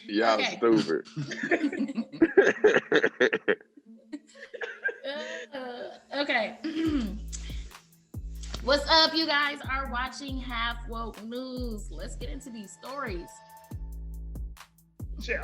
Y'all Okay. stupid. Okay. What's up? You guys are watching Half Woke News. Let's get into these stories.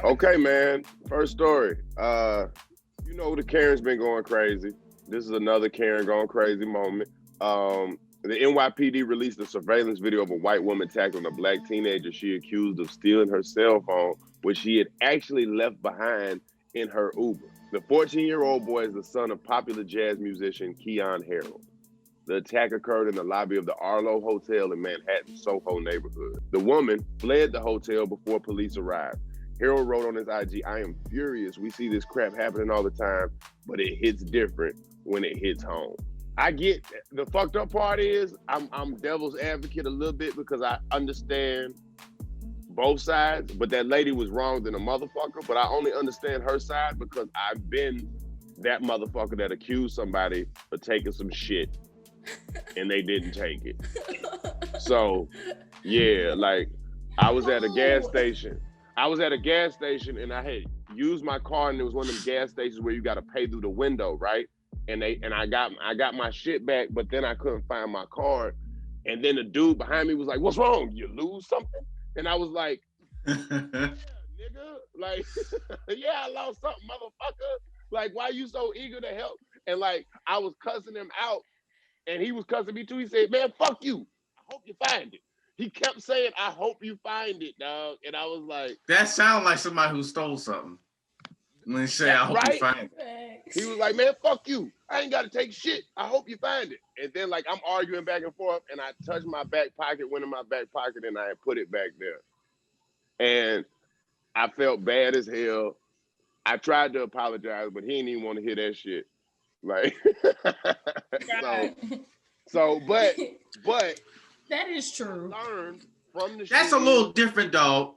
Okay, man. First story. You know the Karen's been going crazy. This is another Karen going crazy moment. The NYPD released a surveillance video of a white woman tackling a black teenager she accused of stealing her cell phone, which she had actually left behind in her Uber. The 14-year-old boy is the son of popular jazz musician Keon Harold. The attack occurred in the lobby of the Arlo Hotel in Manhattan's Soho neighborhood. The woman fled the hotel before police arrived. Harold wrote on his IG, "I am furious. We see this crap happening all the time, but it hits different when it hits home." I get the fucked up part is I'm devil's advocate a little bit because I understand both sides, but that lady was wrong than a motherfucker. But I only understand her side because I've been that motherfucker that accused somebody of taking some shit and they didn't take it. So yeah, like I was at a gas station. And I had used my car, and it was one of them gas stations where you got to pay through the window, right? And I got my shit back, but then I couldn't find my card. And then the dude behind me was like, "What's wrong? You lose something?" And I was like, "Yeah, nigga, like, yeah, I lost something, motherfucker. Like, why you so eager to help?" And like, I was cussing him out, and he was cussing me too. He said, "Man, fuck you. I hope you find it." He kept saying, "I hope you find it, dog." And I was like, that sounds like somebody who stole something. When they say, "I hope you find it." He was like, "Man, fuck you. I ain't got to take shit. I hope you find it." And then like I'm arguing back and forth, and I touched my back pocket, went in my back pocket, and I had put it back there. And I felt bad as hell. I tried to apologize, but he didn't even want to hear that shit. Like, but that is true. Learned from the That's a little different, dog.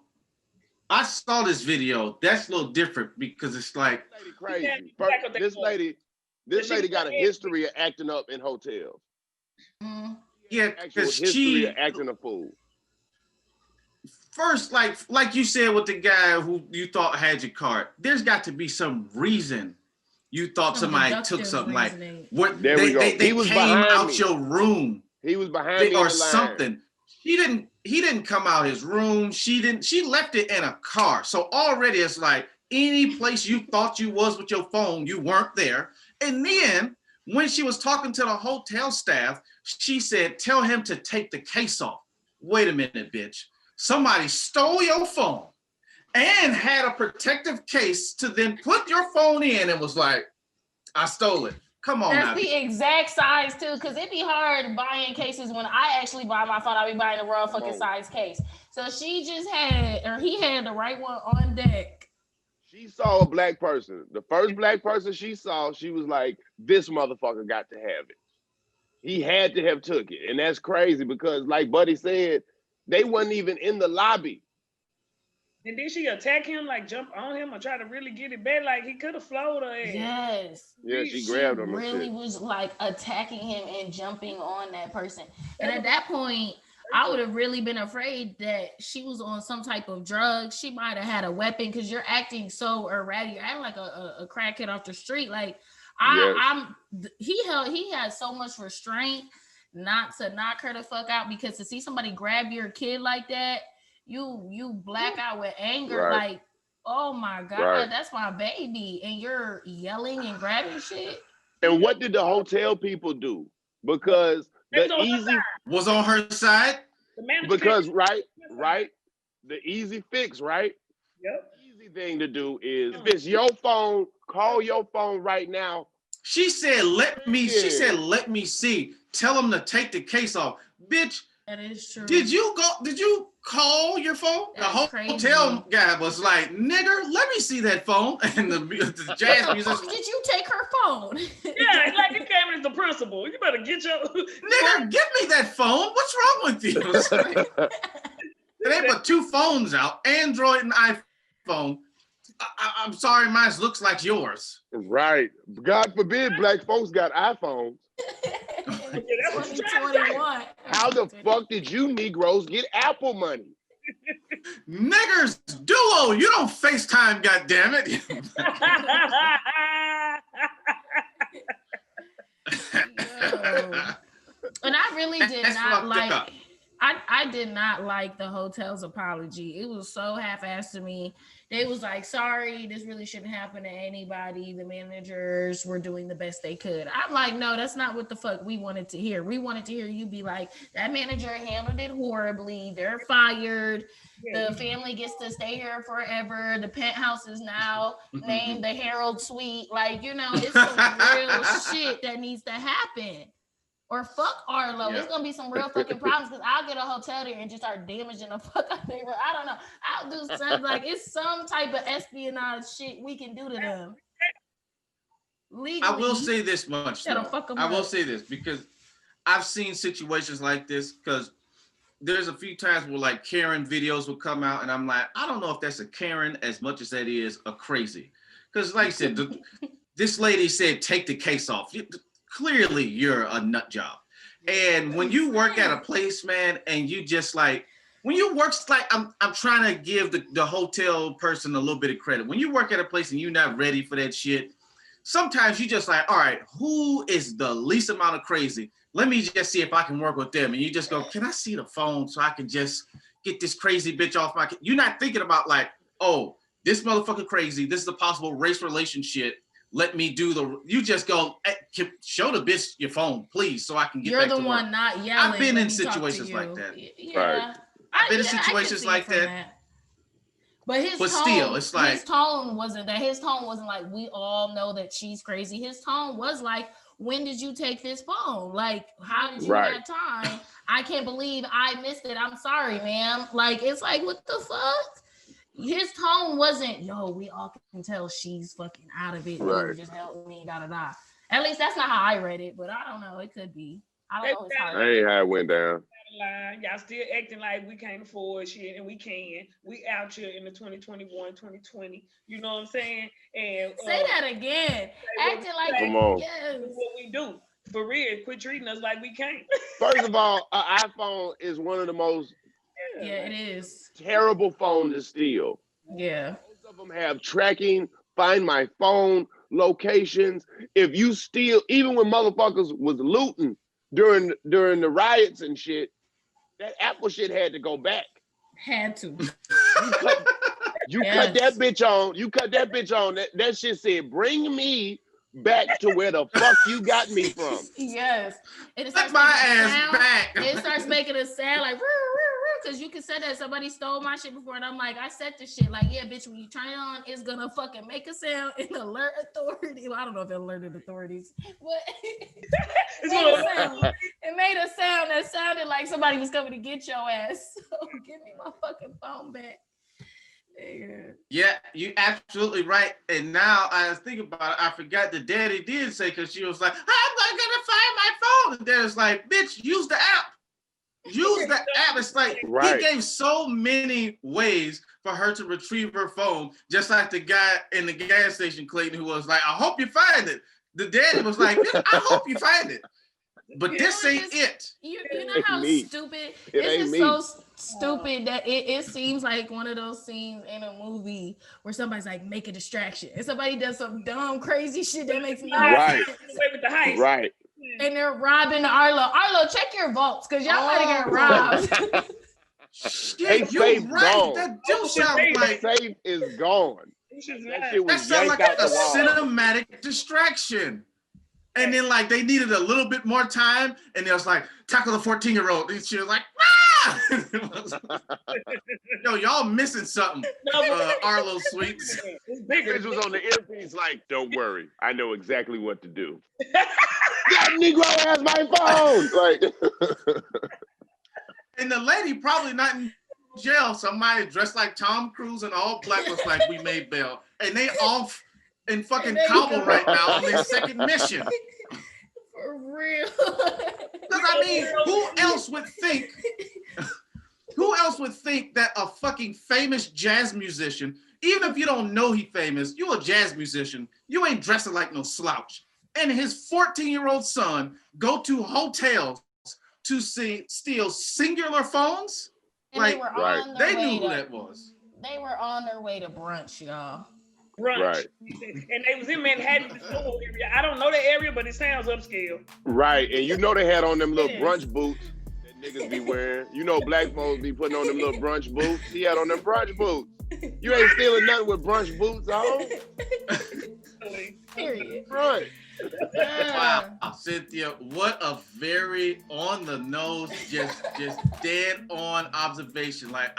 I saw this video. That's a little different because it's like crazy. This lady got a history of acting up in hotels. Yeah, because she of acting a fool. First, like you said with the guy who you thought had your card, there's got to be some reason you thought somebody took something. Reasoning. Like what they came out your room. He was behind me or something. He didn't come out his room. She left it in a car. So already it's like any place you thought you was with your phone, you weren't there. And then when she was talking to the hotel staff, she said, "Tell him to take the case off." Wait a minute, bitch. Somebody stole your phone and had a protective case to then put your phone in and was like, "I stole it." Come on. That's the exact size too, because it'd be hard buying cases when I actually buy my phone. I'll be buying the wrong fucking size case. So he had the right one on deck. She saw a black person. The first black person she saw, she was like, "This motherfucker got to have it. He had to have took it." And that's crazy because like Buddy said, they wasn't even in the lobby. And did she attack him, like jump on him or try to really get it back? Like he could have flowed her ass. Yes. Yeah, she grabbed him. Really was like attacking him and jumping on that person. And at that point, I would have really been afraid that she was on some type of drug. She might have had a weapon because you're acting so erratic. You're acting like a crackhead off the street. Like he had so much restraint not to knock her the fuck out, because to see somebody grab your kid like that, you black out with anger, right. Like, oh my God, right. That's my baby. And you're yelling and grabbing shit. And what did the hotel people do? Because the easy was on her side. Because right, the easy fix, right? Yep. Easy thing to do is if it's your phone, call your phone right now. She said, "Let me." She said, "Let me see." Tell them to take the case off, bitch. That is true. Did you call your phone? That's the hotel guy was like, "Nigger, let me see that phone." And the jazz musician, did you take her phone? Yeah, like you came as the principal. You better get your nigger, give me that phone. What's wrong with you? They put two phones out, Android and iPhone. I'm sorry, mine looks like yours. Right. God forbid black folks got iPhones. 2021. How the fuck did you Negroes get Apple money? Niggers duo, you don't FaceTime, goddammit. And I really did That's not fucked like. up. I did not like the hotel's apology. It was so half-assed to me. They was like, sorry, this really shouldn't happen to anybody. The managers were doing the best they could. I'm like, no, that's not what the fuck we wanted to hear. We wanted to hear you be like, that manager handled it horribly. They're fired. The family gets to stay here forever. The penthouse is now named the Herald Suite. Like, you know, it's some real shit that needs to happen. Or fuck Arlo. Yeah. It's gonna be some real fucking problems because I'll get a hotel there and just start damaging the fuck out of them. I don't know. I'll do something like it's some type of espionage shit we can do to them. Legally, I will say this much. that'll Though. fuck 'em I will up. say this because I've seen situations like this because there's a few times where like Karen videos will come out and I'm like, I don't know if that's a Karen as much as that is a crazy. Because like I said, this lady said, take the case off. Clearly you're a nut job. And when you work at a place, man, and you just like, when you work, like I'm trying to give the hotel person a little bit of credit. When you work at a place and you're not ready for that shit, sometimes you just like, all right, who is the least amount of crazy? Let me just see if I can work with them. And you just go, can I see the phone so I can just get this crazy bitch off my, you're not thinking about like, oh, this motherfucker crazy. This is a possible race relationship. Let me do the, you just go, hey, show the bitch your phone, please, so I can get You're back the to one work. not yelling. I've been when in he talk to situations you. like that. Yeah. Right. I've been in I can situations see like it from that. But his But tone, still, it's like, his tone wasn't that. His tone wasn't like, we all know that she's crazy. His tone was like, when did you take this phone? Like, how did you Right. have time? I can't believe I missed it. I'm sorry, ma'am. Like, it's like, what the fuck? His tone wasn't, yo, we all can tell she's fucking out of it. Right. Dude, just help me, da da da. At least that's not how I read it, but I don't know. It could be. I don't know his heart. That ain't how it went down. Line. Y'all still acting like we can't afford shit, and we can. We out here in the 2021, 2020. You know what I'm saying? And Say that again. Acting like, Come on. yes. do what we do. For real, quit treating us like we can't. First of all, an iPhone is one of the most Yeah, it is. terrible phones to steal. Yeah. Most of them have tracking, find my phone, locations. If you steal, even when motherfuckers was looting during the riots and shit, that Apple shit had to go back. Had to. You cut that bitch on. You cut that bitch on. That shit said, bring me back to where the fuck you got me from. Yes. And it let starts my making a ass sound. back. It starts making a sound like because you can say that somebody stole my shit before, and I'm like, I set the shit like, yeah, bitch. When you turn it on, it's gonna fucking make a sound and alert authorities. Well, I don't know if it alerted authorities, but it made a sound that sounded like somebody was coming to get your ass. So give me my fucking phone back. Yeah, you absolutely right. And now I think about it, I forgot the daddy did say, because she was like, I'm not gonna find my phone. And Daddy's like, bitch, use the app. Use the app. It's like Right. he gave so many ways for her to retrieve her phone, just like the guy in the gas station, Clayton, who was like, I hope you find it. The daddy was like, I hope you find it. But this ain't it. You know how stupid It ain't so stupid that it seems like one of those scenes in a movie where somebody's like, make a distraction, and somebody does some dumb crazy shit that makes no Right. sense. With the heist. Right. And they're robbing Arlo. Arlo, check your vaults because y'all might get robbed. Shit, you're safe right. gone. That do sound like Safe is gone. That shit that was sounds yanked like out a the wall. cinematic distraction. And then like they needed a little bit more time, and it was like, tackle the 14-year-old. And she was like, ah! Yo, y'all missing something. Arlo Sweets. Bitch was on the earpiece like, don't worry, I know exactly what to do. That Negro has my phone. Like, And the lady probably not in jail. Somebody dressed like Tom Cruise and all black was like, we made bail. And they off in fucking Kabul right now on their second mission. For real. Because I mean, who else would think that a fucking famous jazz musician, even if you don't know he famous, you a jazz musician, you ain't dressing like no slouch. And his 14-year-old son go to hotels to steal singular phones? And Like, they were right. on their they knew way who to, that was. they were on their way to brunch, y'all. Brunch. Right. And they was in Manhattan, the Soho area. I don't know the area, but it sounds upscale. Right. And you know they had on them little It is. brunch boots that niggas be wearing. You know black folks be putting on them little brunch boots. He had on them brunch boots. You ain't stealing nothing with brunch boots on. Period. Right. Wow, Cynthia, what a very on the nose, just dead on observation. Like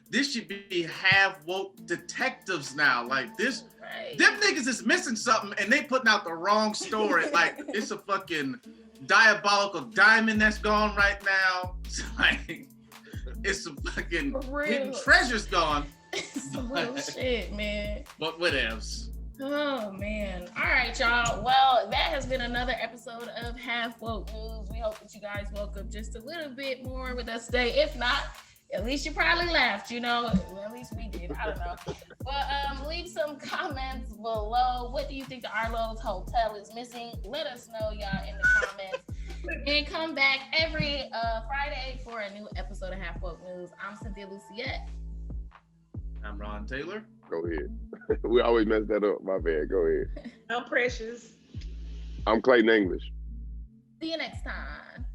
this should be half woke detectives now. Like this, Right. them niggas is missing something and they putting out the wrong story. Like it's a fucking diabolical diamond that's gone right now. It's like it's some fucking hidden treasures gone. Some real shit, man. But whatevs. Oh man. All right, y'all. Well, that has been another episode of Half Woke News. We hope that you guys woke up just a little bit more with us today. If not, at least you probably laughed, you know. Well, at least we did. I don't know. But leave some comments below. What do you think the Arlo's Hotel is missing? Let us know, y'all, in the comments. And come back every Friday for a new episode of Half Woke News. I'm Cynthia Luciette. I'm Ron Taylor. Go ahead. We always mess that up. My bad. Go ahead. I'm Precious. I'm Clayton English. See you next time.